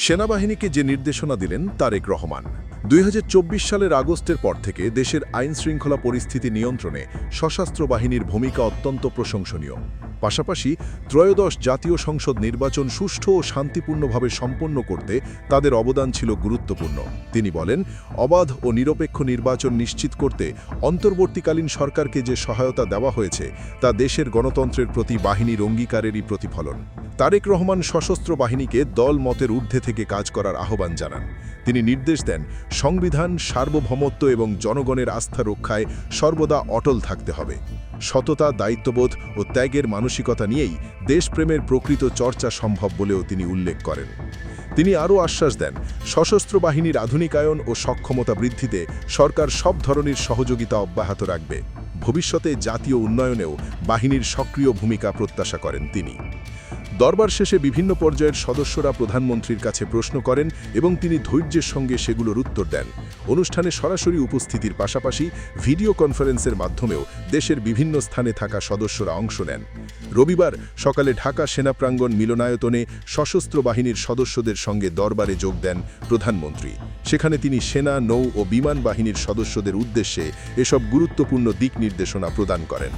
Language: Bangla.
সেনাবাহিনীকে যে নির্দেশনা দিলেন তারেক রহমান। 2024 সালের আগস্টের পর থেকে দেশের আইনশৃঙ্খলা পরিস্থিতি নিয়ন্ত্রণে সশস্ত্র বাহিনীর ভূমিকা অত্যন্ত প্রশংসনীয়। পাশাপাশি ত্রয়োদশ জাতীয় সংসদ নির্বাচন সুষ্ঠু ও শান্তিপূর্ণভাবে সম্পন্ন করতে তাদের অবদান ছিল গুরুত্বপূর্ণ। তিনি বলেন, অবাধ ও নিরপেক্ষ নির্বাচন নিশ্চিত করতে অন্তর্বর্তীকালীন সরকারকে যে সহায়তা দেওয়া হয়েছে তা দেশের গণতন্ত্রের প্রতি বাহিনীর অঙ্গীকারেরই প্রতিফলন। তারেক রহমান সশস্ত্র বাহিনীকে দল মতের ঊর্ধ্বে থেকে কাজ করার আহ্বান জানান। তিনি নির্দেশ দেন, সংবিধান, সার্বভৌমত্ব এবং জনগণের আস্থা রক্ষায় সর্বদা অটল থাকতে হবে। সততা, দায়িত্ববোধ ও ত্যাগের মানসিকতা নিয়েই দেশপ্রেমের প্রকৃত চর্চা সম্ভব বলেও তিনি উল্লেখ করেন। তিনি আরও আশ্বাস দেন, সশস্ত্র বাহিনীর আধুনিকায়ন ও সক্ষমতা বৃদ্ধিতে সরকার সব ধরনের সহযোগিতা অব্যাহত রাখবে। ভবিষ্যতে জাতীয় উন্নয়নেও বাহিনীর সক্রিয় ভূমিকা প্রত্যাশা করেন তিনি। দরবার শেষে বিভিন্ন পর্যায়ের সদস্যরা প্রধানমন্ত্রীর কাছে প্রশ্ন করেন এবং তিনি ধৈর্যের সঙ্গে সেগুলোর উত্তর দেন। অনুষ্ঠানে সরাসরি উপস্থিতির পাশাপাশি ভিডিও কনফারেন্সের মাধ্যমেও দেশের বিভিন্ন স্থানে থাকা সদস্যরা অংশ নেন। রবিবার সকালে ঢাকা সেনা প্রাঙ্গণ মিলনায়তনে সশস্ত্র বাহিনীর সদস্যদের সঙ্গে দরবারে যোগ দেন প্রধানমন্ত্রী। সেখানে তিনি সেনা, নৌ ও বিমান বাহিনীর সদস্যদের উদ্দেশ্যে এসব গুরুত্বপূর্ণ দিক নির্দেশনা প্রদান করেন।